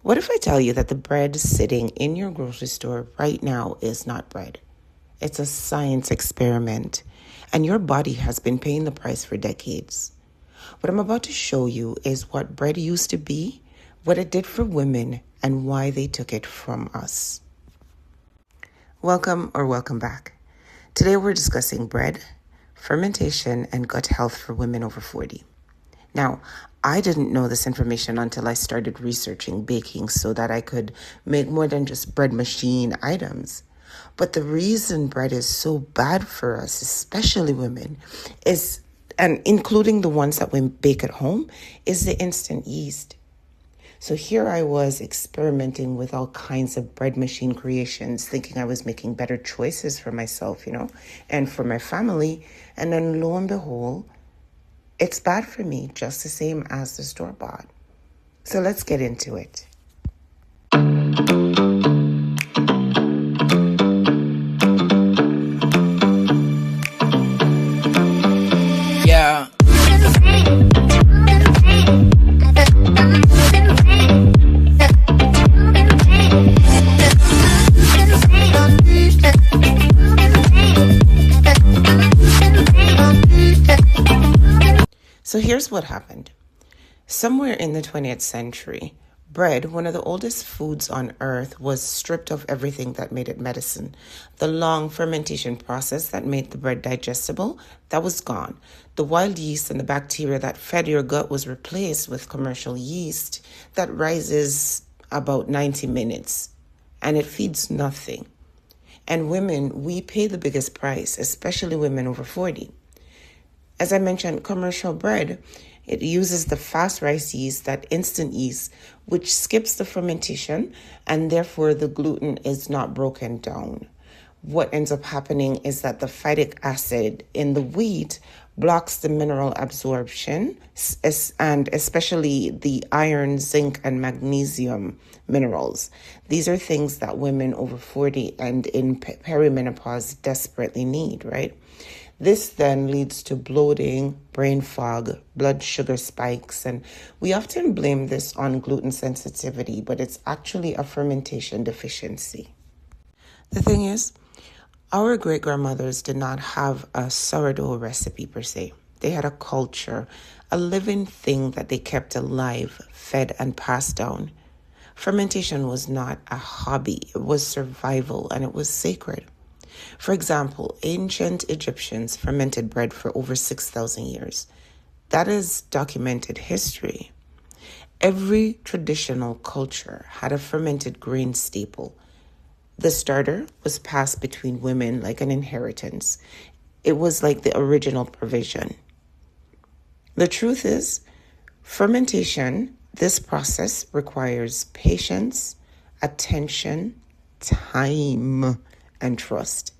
What if I tell you that the bread sitting in your grocery store right now is not bread? It's a science experiment, and your body has been paying the price for decades. What I'm about to show you is what bread used to be, what it did for women, and why they took it from us. Welcome back. Today we're discussing bread, fermentation, and gut health for women over 40. Now, I didn't know this information until I started researching baking so that I could make more than just bread machine items. But the reason bread is so bad for us, especially women, and including the ones that we bake at home, is the instant yeast. So here I was experimenting with all kinds of bread machine creations, thinking I was making better choices for myself, and for my family. And then lo and behold, it's bad for me just the same as the store-bought. So let's get into it. Yeah. So here's what happened. Somewhere in the 20th century, bread, one of the oldest foods on earth, was stripped of everything that made it medicine. The long fermentation process that made the bread digestible, that was gone. The wild yeast and the bacteria that fed your gut was replaced with commercial yeast that rises about 90 minutes, and it feeds nothing. And women, we pay the biggest price, especially women over 40. As I mentioned, commercial bread, it uses the fast rice yeast, that instant yeast, which skips the fermentation, and therefore the gluten is not broken down. What ends up happening is that the phytic acid in the wheat blocks the mineral absorption, and especially the iron, zinc, and magnesium minerals. These are things that women over 40 and in perimenopause desperately need, right? This then leads to bloating, brain fog, blood sugar spikes, and we often blame this on gluten sensitivity, but it's actually a fermentation deficiency. The thing is, our great-grandmothers did not have a sourdough recipe per se. They had a culture, a living thing that they kept alive, fed, and passed down. Fermentation was not a hobby, it was survival, and it was sacred. For example, ancient Egyptians fermented bread for over 6,000 years. That is documented history. Every traditional culture had a fermented grain staple. The starter was passed between women like an inheritance. It was like the original provision. The truth is, fermentation, this process requires patience, attention, time, and trust.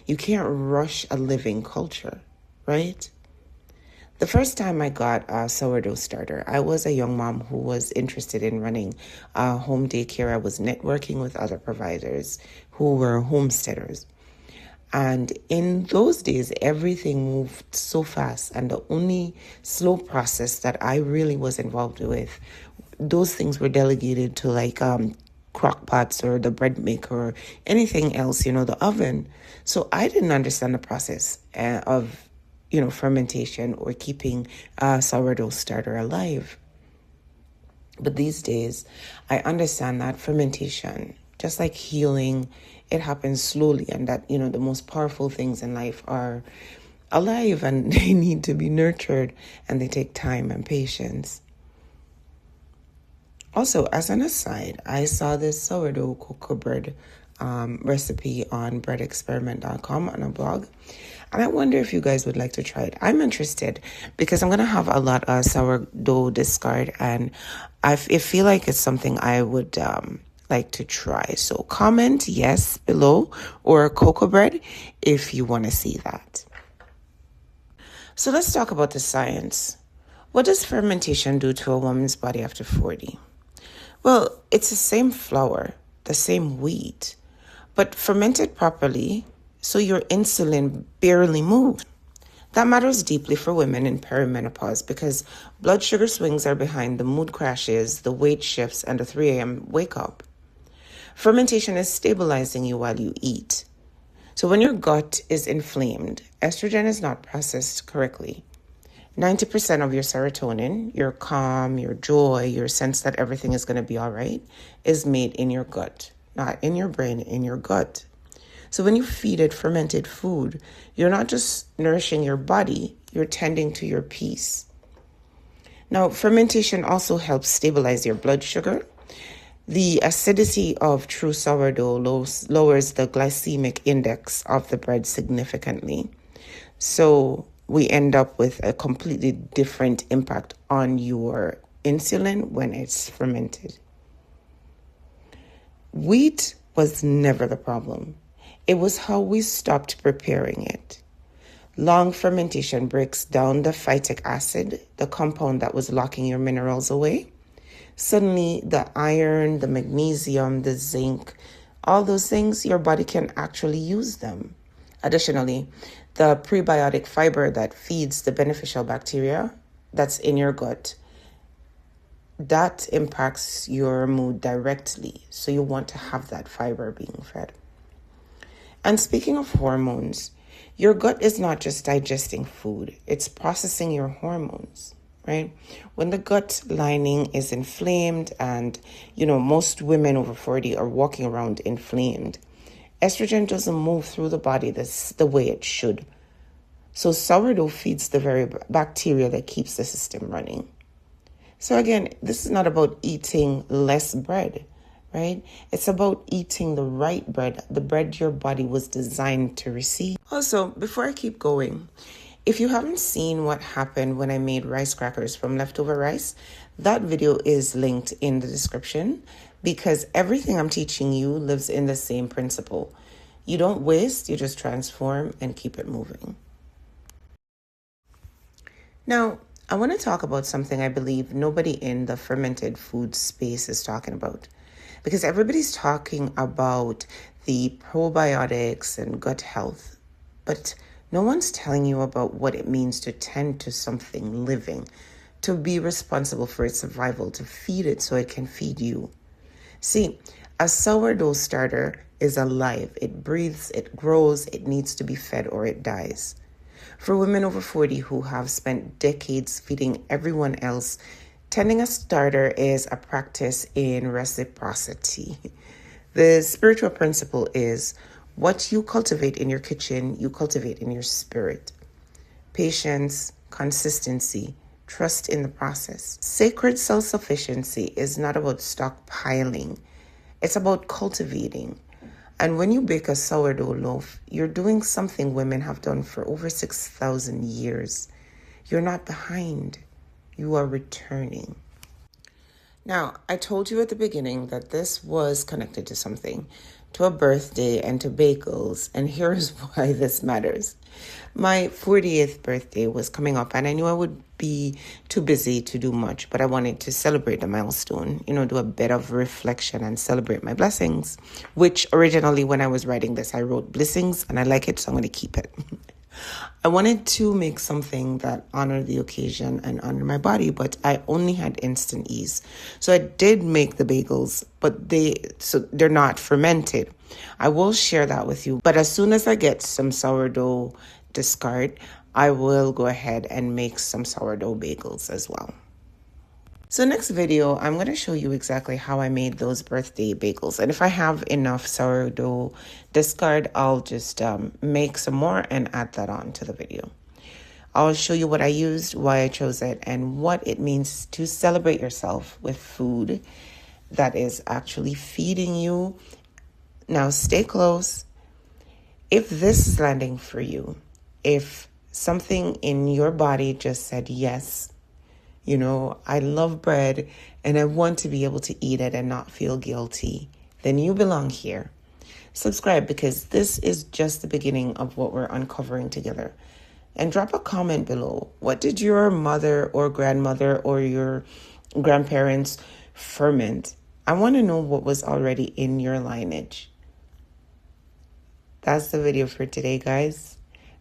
You can't rush a living culture, right? The first time I got a sourdough starter, I was a young mom who was interested in running a home daycare. I was networking with other providers who were homesteaders. And in those days, everything moved so fast. And the only slow process that I really was involved with, those things were delegated to crock pots or the bread maker or anything else, the oven. So I didn't understand the process of, fermentation or keeping a sourdough starter alive. But these days, I understand that fermentation, just like healing, it happens slowly, and that, the most powerful things in life are alive and they need to be nurtured, and they take time and patience. Also, as an aside, I saw this sourdough cocoa bread recipe on breadexperiment.com on a blog. And I wonder if you guys would like to try it. I'm interested because I'm going to have a lot of sourdough discard, and I feel like it's something I would like to try. So comment yes below, or cocoa bread if you want to see that. So let's talk about the science. What does fermentation do to a woman's body after 40? Well, it's the same flour, the same wheat, but fermented properly, so your insulin barely moves. That matters deeply for women in perimenopause because blood sugar swings are behind the mood crashes, the weight shifts, and the 3 a.m. wake up. Fermentation is stabilizing you while you eat. So when your gut is inflamed, estrogen is not processed correctly. 90% of your serotonin, your calm, your joy, your sense that everything is going to be all right, is made in your gut, not in your brain, in your gut. So when you feed it fermented food, you're not just nourishing your body, you're tending to your peace. Now, fermentation also helps stabilize your blood sugar. The acidity of true sourdough lowers the glycemic index of the bread significantly. So we end up with a completely different impact on your insulin when it's fermented. Wheat was never the problem. It was how we stopped preparing it. Long fermentation breaks down the phytic acid, the compound that was locking your minerals away. Suddenly, the iron, the magnesium, the zinc, all those things, your body can actually use them. Additionally, the prebiotic fiber that feeds the beneficial bacteria that's in your gut, that impacts your mood directly. So you want to have that fiber being fed. And speaking of hormones, your gut is not just digesting food, it's processing your hormones. Right? When the gut lining is inflamed and, most women over 40 are walking around inflamed, estrogen doesn't move through the body the way it should. So sourdough feeds the very bacteria that keeps the system running. So again, this is not about eating less bread, right? It's about eating the right bread, the bread your body was designed to receive. Also, before I keep going, if you haven't seen what happened when I made rice crackers from leftover rice, that video is linked in the description because everything I'm teaching you lives in the same principle. You don't waste, you just transform and keep it moving. Now, I want to talk about something I believe nobody in the fermented food space is talking about because everybody's talking about the probiotics and gut health, but no one's telling you about what it means to tend to something living, to be responsible for its survival, to feed it so it can feed you. See, a sourdough starter is alive. It breathes, it grows, it needs to be fed or it dies. For women over 40 who have spent decades feeding everyone else, tending a starter is a practice in reciprocity. The spiritual principle is what you cultivate in your kitchen, you cultivate in your spirit. Patience, consistency, trust in the process. Sacred self-sufficiency is not about stockpiling. It's about cultivating. And when you bake a sourdough loaf, you're doing something women have done for over 6,000 years. You're not behind. You are returning. Now, I told you at the beginning that this was connected to something, to a birthday and to bagels, and here's why this matters. My 40th birthday was coming up, and I knew I would be too busy to do much, but I wanted to celebrate the milestone, do a bit of reflection and celebrate my blessings, which originally when I was writing this, I wrote blessings, and I like it, so I'm going to keep it. I wanted to make something that honored the occasion and honored my body, but I only had instant ease. So I did make the bagels, but they're not fermented. I will share that with you. But as soon as I get some sourdough discard, I will go ahead and make some sourdough bagels as well. So next video, I'm going to show you exactly how I made those birthday bagels. And if I have enough sourdough discard, I'll just make some more and add that on to the video. I'll show you what I used, why I chose it, and what it means to celebrate yourself with food that is actually feeding you. Now stay close. If this is landing for you, if something in your body just said yes, I love bread and I want to be able to eat it and not feel guilty, then you belong here. Subscribe because this is just the beginning of what we're uncovering together. And drop a comment below. What did your mother or grandmother or your grandparents ferment? I want to know what was already in your lineage. That's the video for today, guys.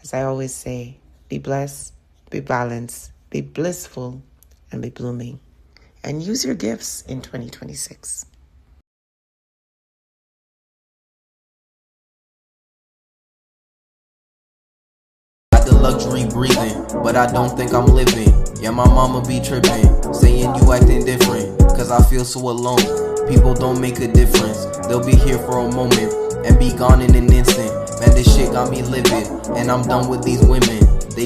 As I always say, Be blessed, be balanced, be blissful, and be blooming. And use your gifts in 2026. Got the luxury breathing, but I don't think I'm living. Yeah, my mama be tripping, saying you acting different, cause I feel so alone. People don't make a difference, they'll be here for a moment and be gone in an instant. Man, this shit got me livid, and I'm done with these women.